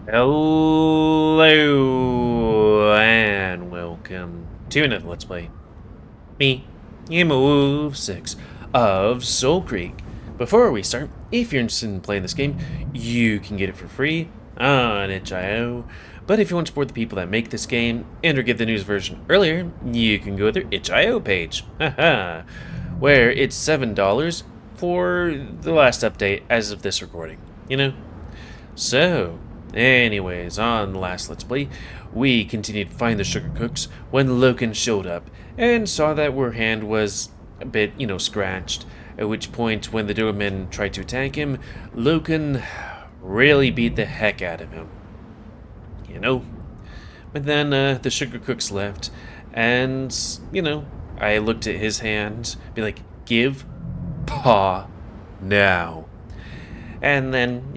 Hello and welcome to another Let's Play. Me, GamerWolfSix of Soulcreek. Before we start, if you're interested in playing this game, you can get it for free on itch.io. But if you want to support the people that make this game and or get the news version earlier, you can go to their itch.io page. Haha. Where it's $7 for the last update as of this recording. You know? So, anyways, on the last Let's Play, we continued to find the sugar cooks when Loken showed up and saw that her hand was a bit, scratched. At which point, when the doorman tried to attack him, Loken really beat the heck out of him. But then the sugar cooks left, and, I looked at his hand, be like, give paw now. And then,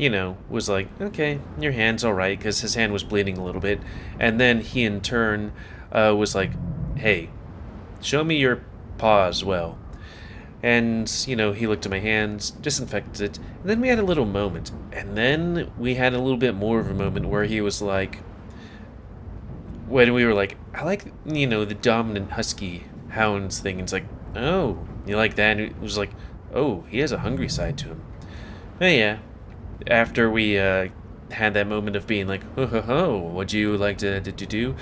was like, okay, your hand's alright, because his hand was bleeding a little bit. And then he, in turn, was like, hey, show me your paw as well. And, he looked at my hands, disinfected it, and then we had a little moment. And then we had a little bit more of a moment where he was like, when we were like, I like, the dominant husky hounds thing. And it's like, oh, you like that? And it was like, oh, he has a hungry side to him. But yeah, after we had that moment of being like, ho ho ho, what'd you like to do?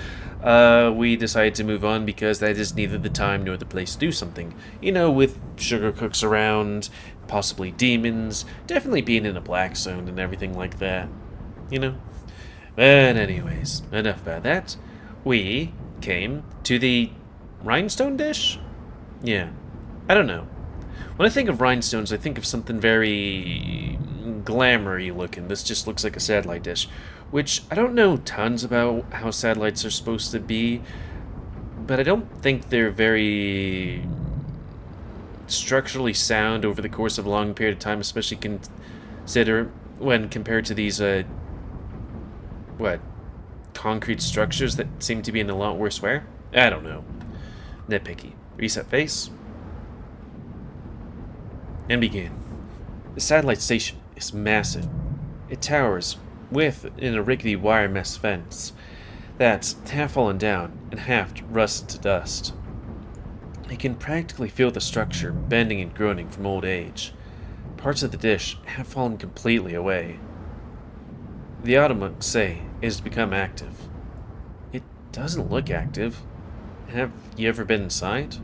We decided to move on because that is neither the time nor the place to do something. With sugar cooks around, possibly demons, definitely being in a black zone and everything like that. But anyways, enough about that. We came to the rhinestone dish? Yeah, I don't know. When I think of rhinestones, I think of something very glamour-y looking. This just looks like a satellite dish, which I don't know tons about how satellites are supposed to be, but I don't think they're very structurally sound over the course of a long period of time, especially consider when compared to these, concrete structures that seem to be in a lot worse wear? I don't know. Nitpicky. Reset face. And begin. The satellite station is massive. It towers within a rickety wire mesh fence that's half fallen down and half rusted to dust. You can practically feel the structure bending and groaning from old age. Parts of the dish have fallen completely away. The Automox say it has become active. It doesn't look active. Have you ever been inside?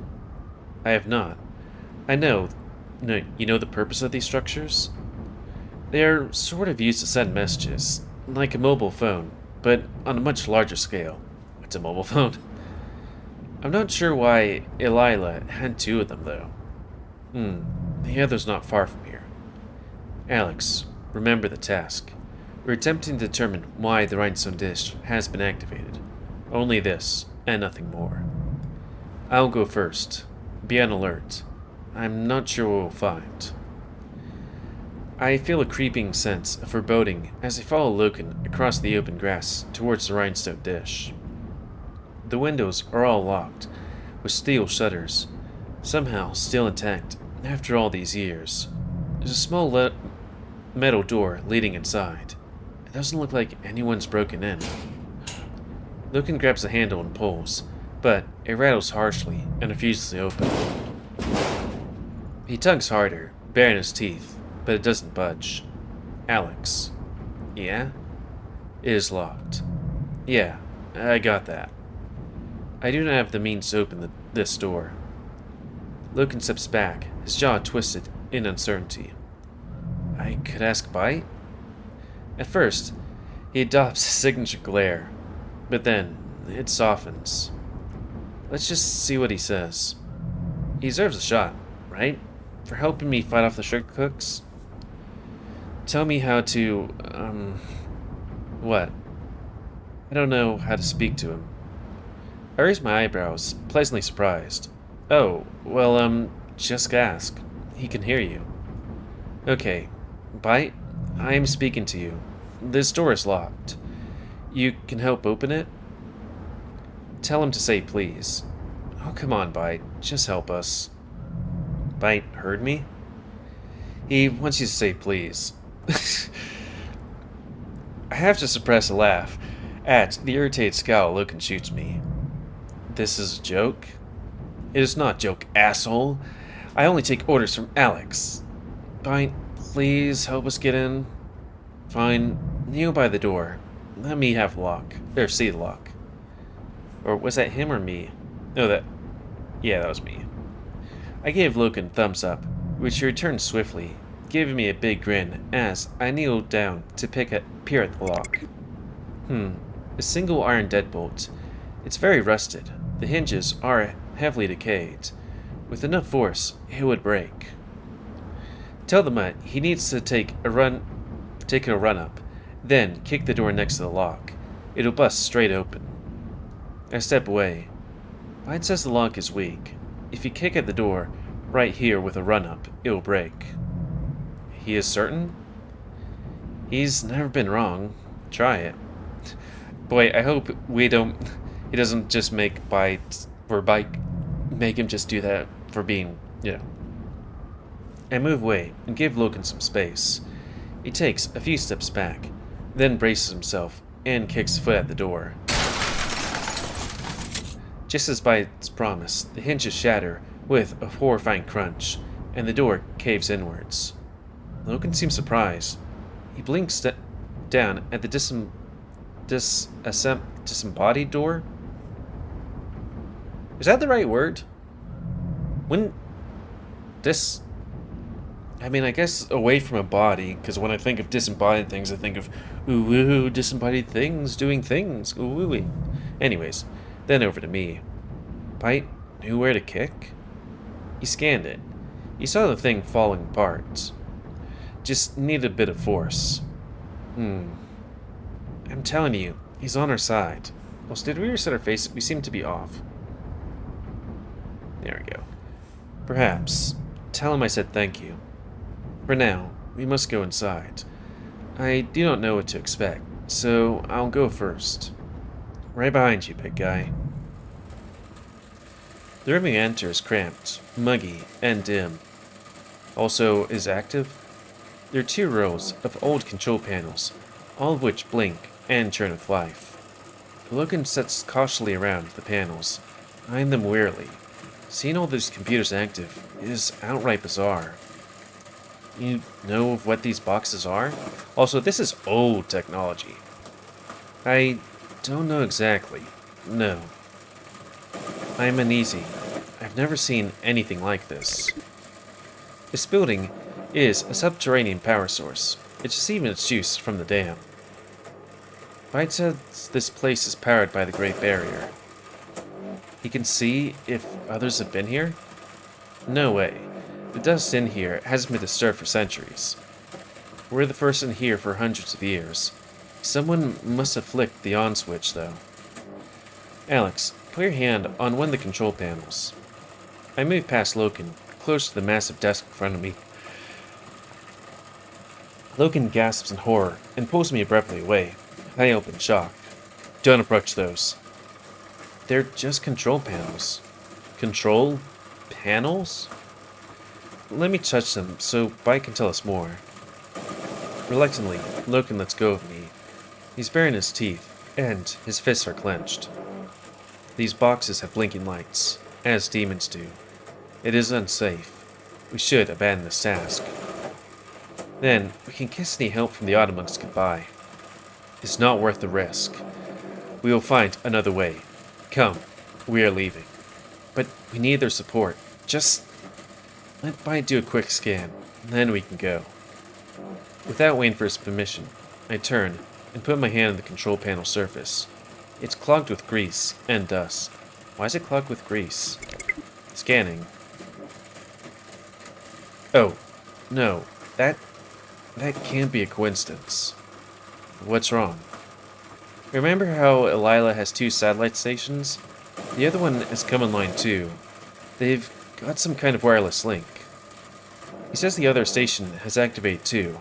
I have not. I know. No, you know the purpose of these structures? They are sort of used to send messages, like a mobile phone, but on a much larger scale. It's a mobile phone. I'm not sure why Elila had two of them, though. The other's not far from here. Alex, remember the task. We're attempting to determine why the rhinestone dish has been activated. Only this, and nothing more. I'll go first. Be on alert. I'm not sure what we'll find. I feel a creeping sense of foreboding as I follow Loken across the open grass towards the rhinestone dish. The windows are all locked, with steel shutters, somehow still intact after all these years. There's a small metal door leading inside. It doesn't look like anyone's broken in. Loken grabs the handle and pulls, but it rattles harshly and refuses to open. He tugs harder, baring his teeth, but it doesn't budge. Alex. Yeah? It is locked. Yeah, I got that. I do not have the means to open this door. Loken steps back, his jaw twisted in uncertainty. I could ask Bite? At first, he adopts a signature glare, but then it softens. Let's just see what he says. He deserves a shot, right? For helping me fight off the sugar cooks? Tell me how to, what? I don't know how to speak to him. I raise my eyebrows, pleasantly surprised. Oh, well, just ask. He can hear you. Okay, Bite, I am speaking to you. This door is locked. You can help open it? Tell him to say please. Oh, come on, Bite. Just help us. Bite heard me? He wants you to say please. I have to suppress a laugh at the irritated scowl Loken shoots me. This is a joke? It is not a joke, asshole. I only take orders from Alex. Fine, please help us get in. Fine, kneel by the door. Let me have the lock. Or see the lock. Or was that him or me? No, yeah, that was me. I gave Loken a thumbs up, which he returned swiftly, giving me a big grin as I kneeled down to peer at the lock. A single iron deadbolt. It's very rusted. The hinges are heavily decayed. With enough force, it would break. Tell the mutt he needs to take a run up, then kick the door next to the lock. It'll bust straight open. I step away. Bite says the lock is weak. If you kick at the door right here with a run up, it'll break. He is certain? He's never been wrong. Try it. Boy, I hope he doesn't just make make him just do that for being, I move away and give Loken some space. He takes a few steps back, then braces himself and kicks a foot at the door. Just as by its promise, the hinges shatter with a horrifying crunch, and the door caves inwards. Loken seems surprised. He blinks down at the disembodied door. Is that the right word? I guess away from a body, because when I think of disembodied things, I think of ooh, disembodied things doing things. Ooh. Anyways, then over to me. Bite knew where to kick? He scanned it. He saw the thing falling apart. Just needed a bit of force. I'm telling you, he's on our side. Well, did we reset our face? We seem to be off. There we go. Perhaps. Tell him I said thank you. For now, we must go inside. I do not know what to expect, so I'll go first. Right behind you, big guy. The room we enter is cramped, muggy, and dim. Also is active. There are 2 rows of old control panels, all of which blink and churn with life. Loken sets cautiously around the panels, eyeing them wearily. Seeing all these computers active is outright bizarre. You know what these boxes are? Also, this is old technology. I don't know exactly. No. I am uneasy. I've never seen anything like this. This building is a subterranean power source. It's receiving its juice from the dam. Bite says this place is powered by the Great Barrier. He can see if others have been here? No way. The dust in here hasn't been disturbed for centuries. We're the first in here for hundreds of years. Someone must have flicked the on switch, though. Alex, put your hand on one of the control panels. I move past Loken, close to the massive desk in front of me. Loken gasps in horror and pulls me abruptly away. I open shock. Don't approach those. They're just control panels. Control panels? Let me touch them so Bite can tell us more. Reluctantly, Loken lets go of me. He's baring his teeth, and his fists are clenched. These boxes have blinking lights, as demons do. It is unsafe. We should abandon this task. Then, we can kiss any help from the Ottomans goodbye. It's not worth the risk. We will find another way. Come, we are leaving. But we need their support. Just let Bite do a quick scan, then we can go. Without waiting for his permission, I turn and put my hand on the control panel surface. It's clogged with grease and dust. Why is it clogged with grease? Scanning. Oh, no, that can't be a coincidence. What's wrong? Remember how Elila has 2 satellite stations? The other one has come online too. They've got some kind of wireless link. He says the other station has activated too.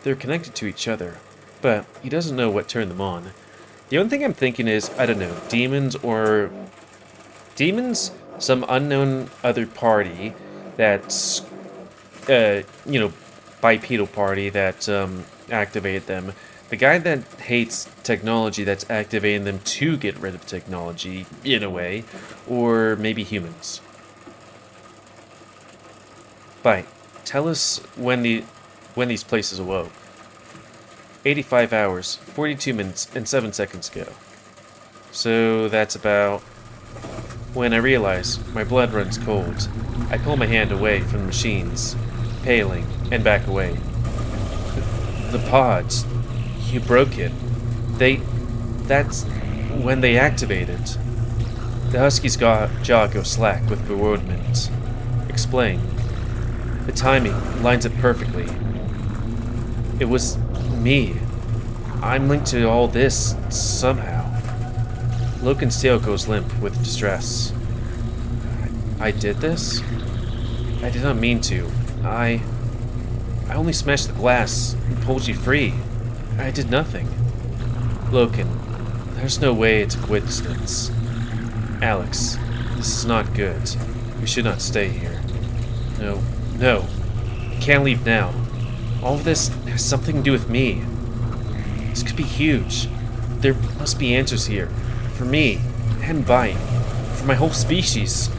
They're connected to each other, but he doesn't know what turned them on. The only thing I'm thinking is, I don't know, demons? Some unknown other party that's, bipedal party that activated them. The guy that hates technology that's activating them to get rid of technology, in a way, or maybe humans. Bite, tell us when these places awoke. 85 hours, 42 minutes, and 7 seconds ago. So that's about... When I realize my blood runs cold, I pull my hand away from the machines, paling, and back away. The pods. You broke it. That's when they activated. The husky's jaw goes slack with bewilderment. Explain. The timing lines up perfectly. It was me. I'm linked to all this somehow. Loken's tail goes limp with distress. I did this? I did not mean to. I only smashed the glass and pulled you free. I did nothing. Loken, there's no way it's a coincidence. Alex, this is not good. We should not stay here. No. We can't leave now. All of this has something to do with me. This could be huge. There must be answers here. For me, and Bite. For my whole species.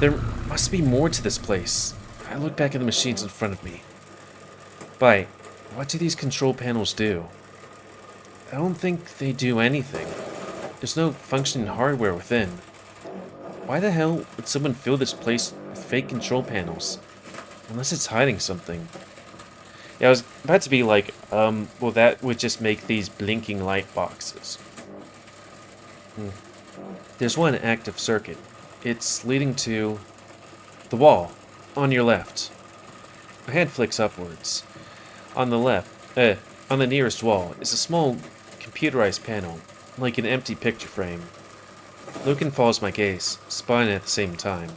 There must be more to this place. I look back at the machines in front of me. Bite, what do these control panels do? I don't think they do anything. There's no functioning hardware within. Why the hell would someone fill this place with fake control panels? Unless it's hiding something. Yeah, I was about to be like, well, that would just make these blinking light boxes. There's one active circuit. It's leading to the wall, on your left. My hand flicks upwards. On the left, on the nearest wall, is a small computerized panel, like an empty picture frame. Loken follows my gaze, spying at the same time.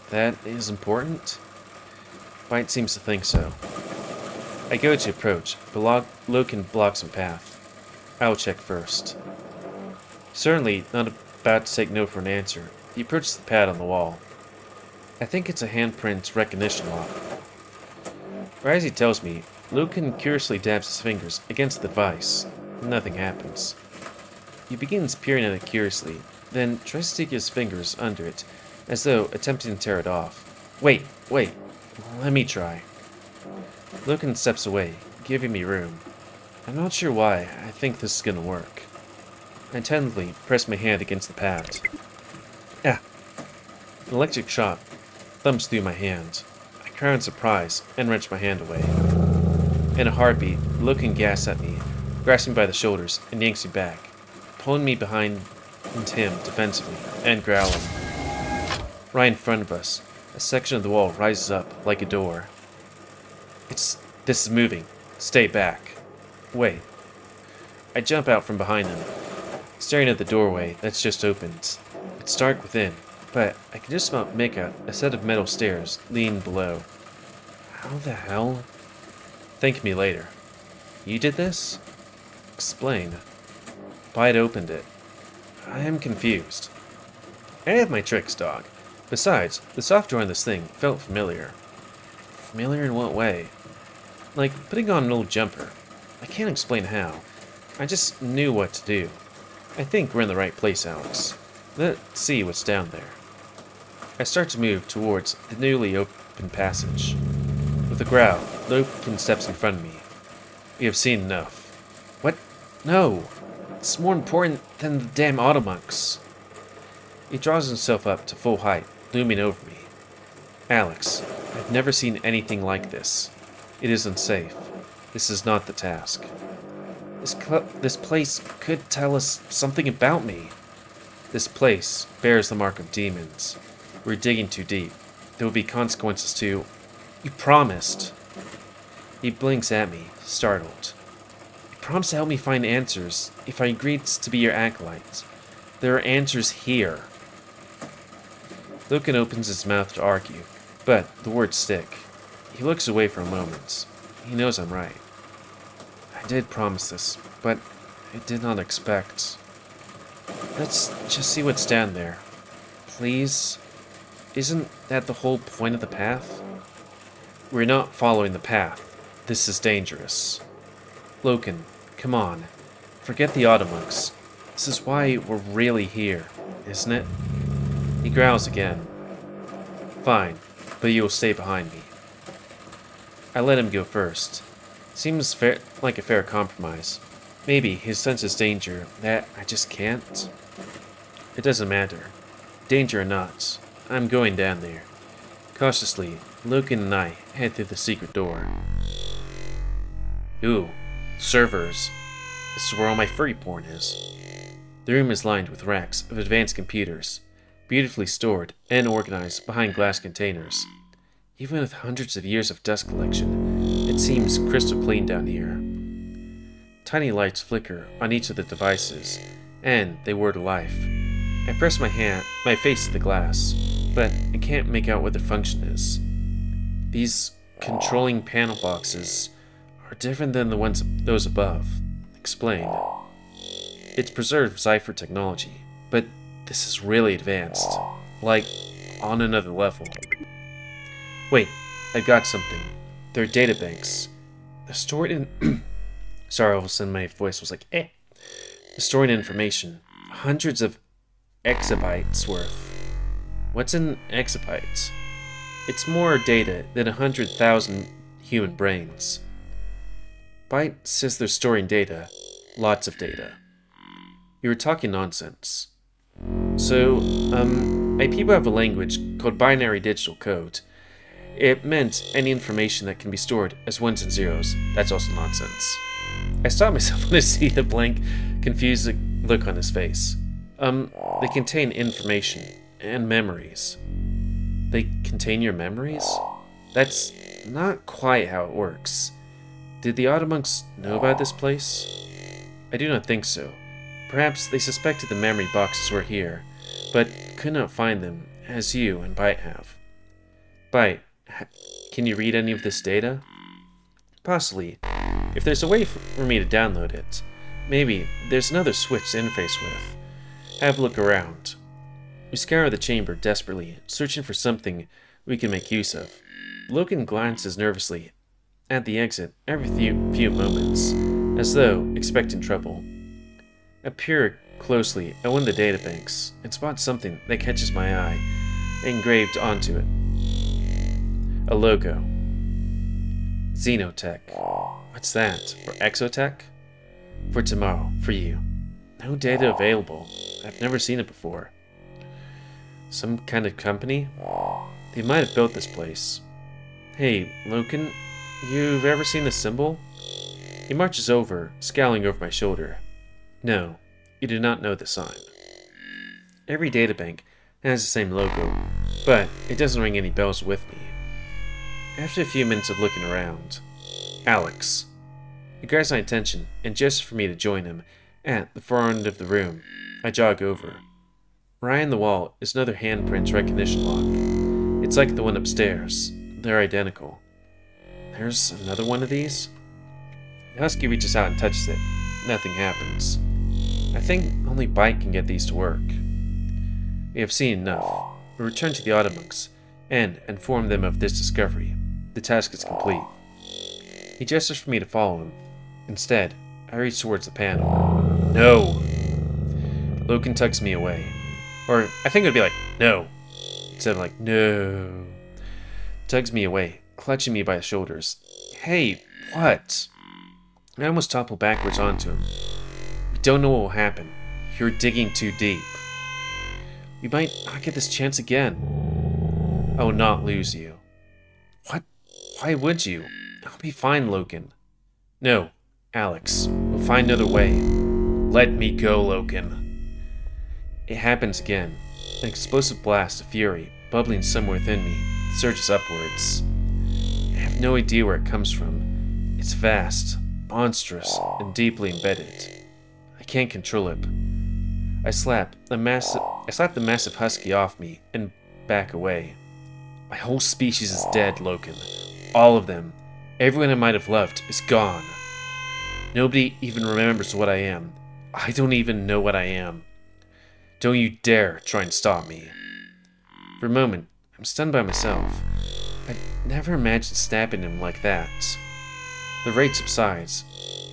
That is important? Bite seems to think so. I go to approach, but Loken blocks my path. I'll check first. Certainly not about to take no for an answer, he approaches the pad on the wall. I think it's a handprint recognition lock. Or as he tells me, Loken curiously dabs his fingers against the device. Nothing happens. He begins peering at it curiously, then tries to stick his fingers under it, as though attempting to tear it off. Wait, let me try. Loken steps away, giving me room. I'm not sure why I think this is gonna work. I tentatively press my hand against the pad. An electric shock thumps through my hand. I cry in surprise and wrench my hand away. In a heartbeat, Loken gasps at me, grasps me by the shoulders, and yanks me back, pulling me behind him defensively, and growling. Right in front of us, a section of the wall rises up like a door. This is moving. Stay back. Wait. I jump out from behind him, staring at the doorway that's just opened. It's dark within, but I can just about make out a set of metal stairs leaning below. How the hell? Thank me later. You did this? Explain. Bite opened it. I am confused. I have my tricks, dog. Besides, the software on this thing felt familiar. Familiar in what way? Like putting on an old jumper. I can't explain how. I just knew what to do. I think we're in the right place, Alex. Let's see what's down there. I start to move towards the newly opened passage. With a growl, Loken steps in front of me. We have seen enough. What? No! It's more important than the damn automonks. He draws himself up to full height, looming over me. Alex, I've never seen anything like this. It is unsafe. This is not the task. This place could tell us something about me. This place bears the mark of demons. We're digging too deep. There will be consequences too. You promised. He blinks at me, startled. You promised to help me find answers if I agreed to be your acolyte. There are answers here. Loken opens his mouth to argue, but the words stick. He looks away for a moment. He knows I'm right. I did promise this, but I did not expect. Let's just see what's down there. Please? Isn't that the whole point of the path? We're not following the path. This is dangerous. Loken, come on. Forget the Automonks. This is why we're really here, isn't it? He growls again. Fine, but you'll stay behind me. I let him go first. Seems like a fair compromise. Maybe he senses danger that I just can't. It doesn't matter. Danger or not, I'm going down there. Cautiously, Loken and I head through the secret door. Ooh, servers. This is where all my furry porn is. The room is lined with racks of advanced computers, beautifully stored and organized behind glass containers. Even with hundreds of years of dust collection, it seems crystal clean down here. Tiny lights flicker on each of the devices, and they whir to life. I press my face to the glass, but I can't make out what their function is. These controlling panel boxes are different than those above. Explain. It's preserved Cypher technology, but this is really advanced. Like, on another level. Wait, I got something. They're databanks. They're stored in... Sorry, all of a sudden my voice was like, eh. They're stored information. Hundreds of exabytes worth. What's an exabyte? It's more data than 100,000 human brains. Byte says they're storing data. Lots of data. You were talking nonsense. So, people have a language called binary digital code. It meant any information that can be stored as ones and zeros. That's also nonsense. I stopped myself when I see the blank, confused look on his face. They contain information and memories. They contain your memories? That's not quite how it works. Did the Automonks know about this place? I do not think so. Perhaps they suspected the memory boxes were here, but could not find them, as you and Byte have. Byte, can you read any of this data? Possibly. If there's a way for me to download it, maybe there's another switch to interface with. Have a look around. We scour the chamber desperately, searching for something we can make use of. Loken glances nervously at the exit every few moments, as though expecting trouble. I peer closely at one of the databanks and spot something that catches my eye, engraved onto it. A logo. Xenotech. What's that? Or Exotech? For tomorrow, for you. No data available. I've never seen it before. Some kind of company? They might have built this place. Hey, Loken, you've ever seen this symbol? He marches over, scowling over my shoulder. No, you do not know the sign. Every databank has the same logo, but it doesn't ring any bells with me. After a few minutes of looking around, Alex. He grabs my attention and gestures for me to join him at the far end of the room. I jog over. Right on the wall is another handprint recognition lock. It's like the one upstairs. They're identical. There's another one of these? The husky reaches out and touches it. Nothing happens. I think only Byte can get these to work. We have seen enough. We return to the Automonks and inform them of this discovery. The task is complete. He gestures for me to follow him. Instead, I reach towards the panel. No! Loken tugs me away. Or, I think it would be like, no. Instead of like, no. Tugs me away, clutching me by the shoulders. Hey, what? I almost topple backwards onto him. We don't know what will happen. You're digging too deep. We might not get this chance again. I will not lose you. What? Why would you? I'll be fine, Loken. No, Alex. We'll find another way. Let me go, Loken. It happens again. An explosive blast of fury, bubbling somewhere within me, surges upwards. I have no idea where it comes from. It's vast, monstrous, and deeply embedded. I can't control it. I slap the massive husky off me and back away. My whole species is dead, Loken. All of them. Everyone I might have loved is gone. Nobody even remembers what I am. I don't even know what I am. Don't you dare try and stop me. For a moment, I'm stunned by myself. I've never imagined stabbing him like that. The rage subsides.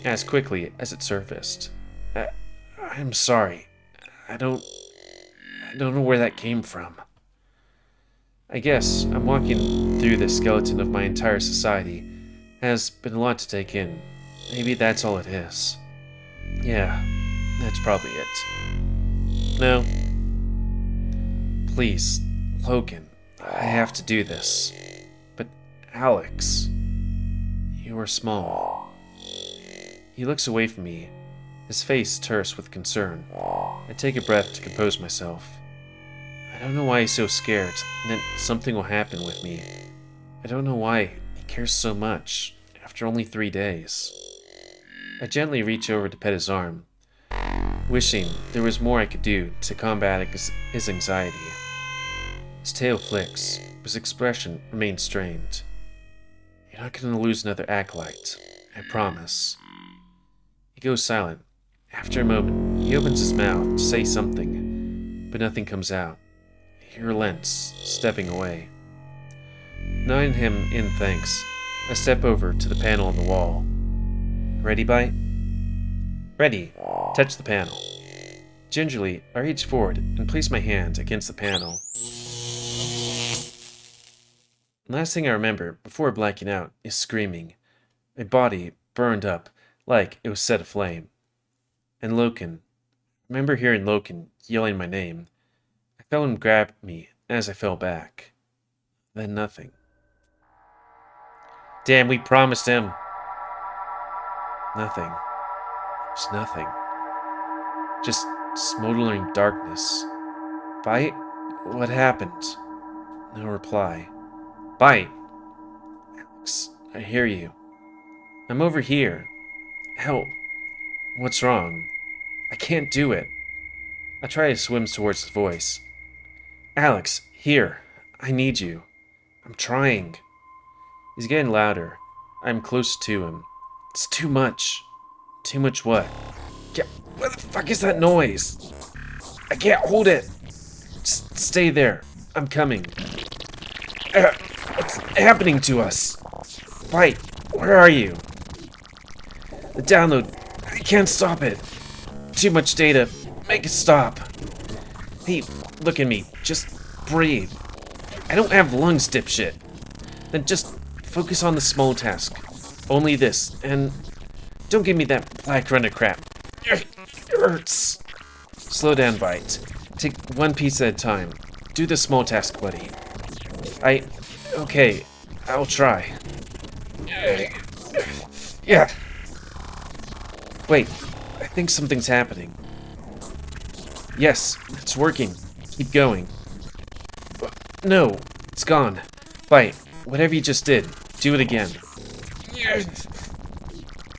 as quickly as it surfaced. I'm sorry. I don't know where that came from. I guess I'm walking through the skeleton of my entire society. Has been a lot to take in. Maybe that's all it is. Yeah, that's probably it. No. Please, Loken, I have to do this. But Alex, you are small. He looks away from me, his face terse with concern. I take a breath to compose myself. I don't know why he's so scared that something will happen with me. I don't know why he cares so much after only 3 days. I gently reach over to pet his arm, wishing there was more I could do to combat his anxiety. His tail flicks, but his expression remains strained. You're not going to lose another acolyte, I promise. He goes silent. After a moment, he opens his mouth to say something, but nothing comes out. He relents, stepping away. Nodding him in thanks, I step over to the panel on the wall. Ready, Bite? Ready. Touch the panel. Gingerly, I reach forward and place my hand against the panel. Last thing I remember before blacking out is screaming. My body burned up like it was set aflame. And Loken. I remember hearing Loken yelling my name. I felt him grab me as I fell back. Then nothing. Damn, we promised him. Nothing. There's nothing. Just smoldering darkness. Bite? What happened? No reply. Bite! Alex, I hear you. I'm over here. Help. What's wrong? I can't do it. I try to swim towards his voice. Alex, here. I need you. I'm trying. He's getting louder. I'm close to him. It's too much. Too much what? What the fuck is that noise? I can't hold it. Just stay there. I'm coming. What's happening to us? Bite, where are you? The download. I can't stop it. Too much data. Make it stop. Hey, look at me. Just breathe. I don't have lungs, dipshit. Then just focus on the small task. Only this, and don't give me that Blackrunner crap. It hurts. Slow down, Bite. Take one piece at a time. Do the small task, buddy. Okay, I'll try. Yeah. Wait, I think something's happening. Yes, it's working. Keep going. No, it's gone. Bite, whatever you just did, do it again.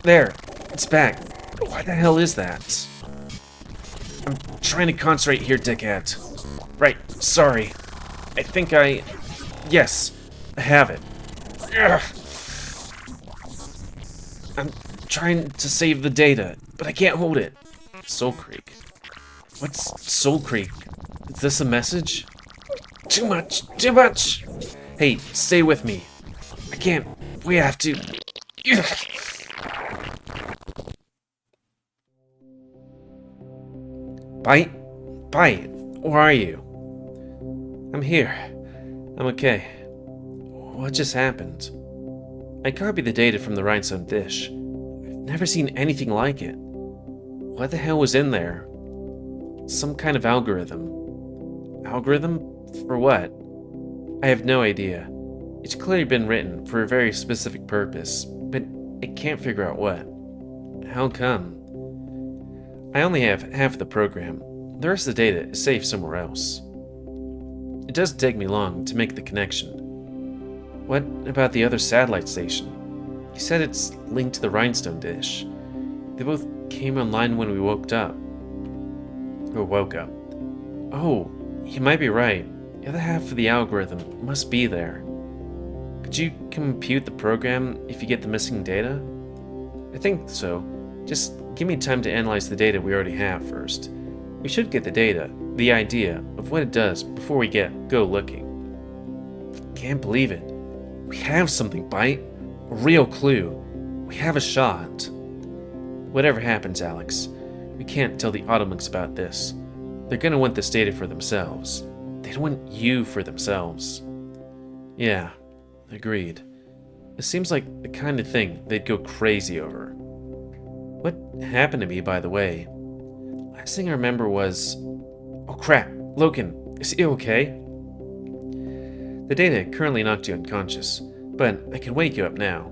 There, it's back. Why the hell is that? I'm trying to concentrate here, dickhead. Right, sorry. I think yes, I have it. I'm trying to save the data, but I can't hold it. Soulcreek. What's Soulcreek? Is this a message? Too much! Too much! Hey, stay with me. I can't. We have to. Bite? Bite, where are you? I'm here. I'm okay. What just happened? I copied the data from the rhinestone dish. I've never seen anything like it. What the hell was in there? Some kind of algorithm. Algorithm? For what? I have no idea. It's clearly been written for a very specific purpose, but I can't figure out what. How come? I only have half the program. The rest of the data is safe somewhere else. It doesn't take me long to make the connection. What about the other satellite station? You said it's linked to the rhinestone dish. They both came online when we woke up. Or woke up. Oh, you might be right. The other half of the algorithm must be there. Could you compute the program if you get the missing data? I think so. Just give me time to analyze the data we already have first. We should get the data, the idea of what it does before we go looking. Can't believe it. We have something, Bite. A real clue. We have a shot. Whatever happens, Alex, we can't tell the Ottomans about this. They're gonna want this data for themselves. They don't want you for themselves. Yeah, agreed. It seems like the kind of thing they'd go crazy over. What happened to me, by the way? Last thing I remember was... Oh crap, Loken, is he okay? The data currently knocked you unconscious, but I can wake you up now.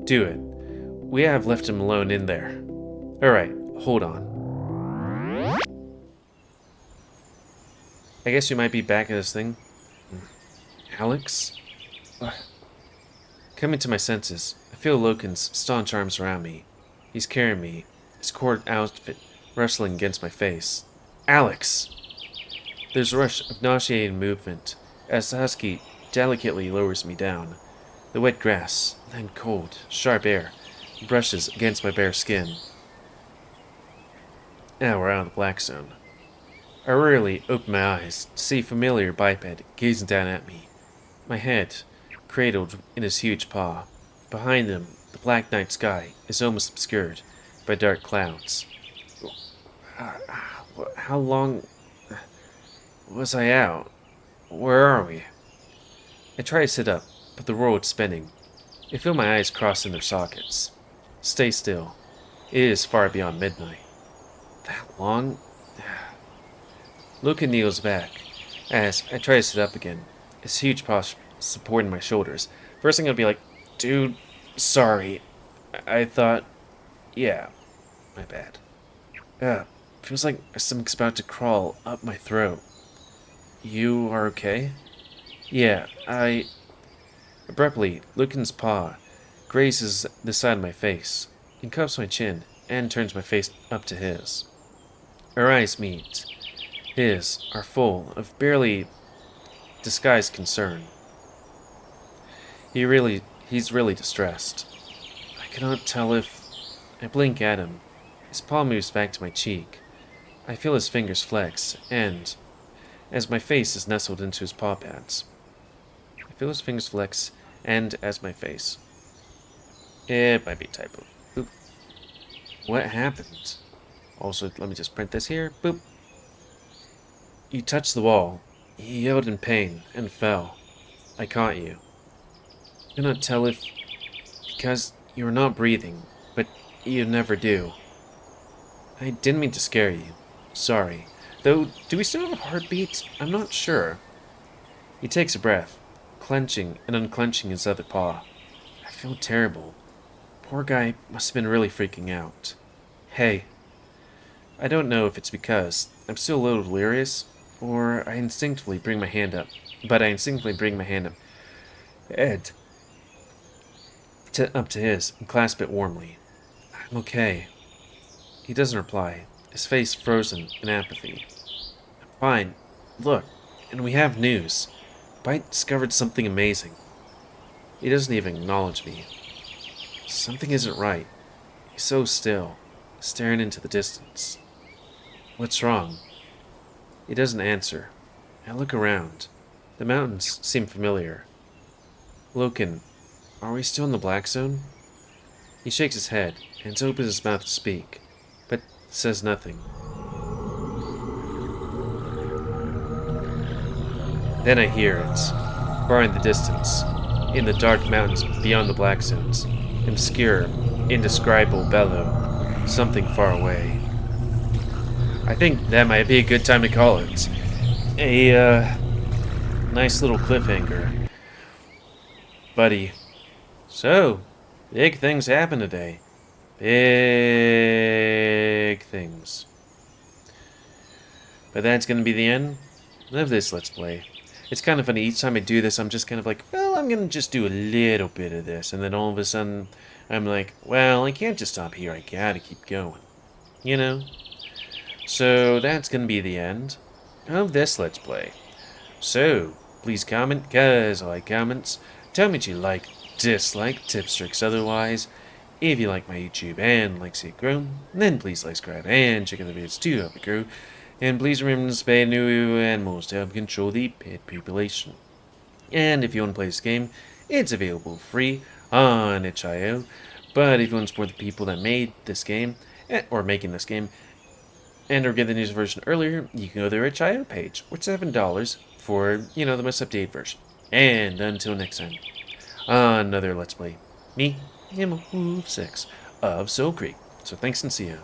Do it. We have left him alone in there. Alright, hold on. I guess you might be back at this thing. Alex? Coming to my senses, I feel Loken's staunch arms around me. He's carrying me, his cord outfit rustling against my face. Alex! There's a rush of nauseating movement as the husky delicately lowers me down. The wet grass, then cold, sharp air, brushes against my bare skin. Now we're out of the black zone. I rarely open my eyes to see a familiar biped gazing down at me. My head cradled in his huge paw. Behind him, the black night sky is almost obscured by dark clouds. How long was I out? Where are we? I try to sit up, but the world's spinning. I feel my eyes cross in their sockets. Stay still. It is far beyond midnight. That long? Loken kneels back as I try to sit up again, his huge paw supporting my shoulders. First thing I'd be like, dude, sorry. I thought, yeah, my bad. Feels like something's about to crawl up my throat. You are okay? Yeah, Abruptly, Loken's paw grazes the side of my face, and cups my chin, and turns my face up to his. Our eyes meet. His are full of barely disguised concern. He's really distressed. I cannot tell if... I blink at him. His paw moves back to my cheek. I feel his fingers flex, and... as my face is nestled into his paw pads. I feel his fingers flex, and as my face. It might be a typo. Boop. What happened? Also, let me just print this here. Boop. You touched the wall. He yelled in pain and fell. I caught you. I cannot tell if... because you were not breathing, but you never do. I didn't mean to scare you. Sorry. Though, do we still have a heartbeat? I'm not sure. He takes a breath, clenching and unclenching his other paw. I feel terrible. Poor guy must have been really freaking out. Hey. I don't know if it's because I'm still a little delirious, or I instinctively bring my hand up. But I instinctively bring my hand up. Ed. Up to his and clasp it warmly. I'm okay. He doesn't reply, his face frozen in apathy. I'm fine. Look, and we have news. Bite discovered something amazing. He doesn't even acknowledge me. Something isn't right. He's so still, staring into the distance. What's wrong? He doesn't answer. I look around. The mountains seem familiar. Loken, are we still in the Black Zone? He shakes his head and opens his mouth to speak, but says nothing. Then I hear it, far in the distance, in the dark mountains beyond the Black Zones, obscure, indescribable bellow, something far away. I think that might be a good time to call it. A, nice little cliffhanger. Buddy. So, big things happen today. Big things. But that's gonna be the end of this Let's Play. It's kind of funny, each time I do this, I'm just kind of like, well, I'm gonna just do a little bit of this, and then all of a sudden, I'm like, well, I can't just stop here, I gotta keep going. You know? So, that's gonna be the end of this Let's Play. So, please comment, cause I like comments. Tell me what you like, dislike, tips, tricks, otherwise. If you like my YouTube and like to see it grow, then please like, subscribe, and check out the videos to help it grow. And please remember to spay new animals to help control the pet population. And if you want to play this game, it's available free on itch.io. But if you want to support the people that made this game, or making this game, and or get the news version earlier, you can go to their itch.io page, which is $7 for, the most updated version. And until next time, another Let's Play. Me, GamerWolfSix of Soulcreek. So thanks and see ya.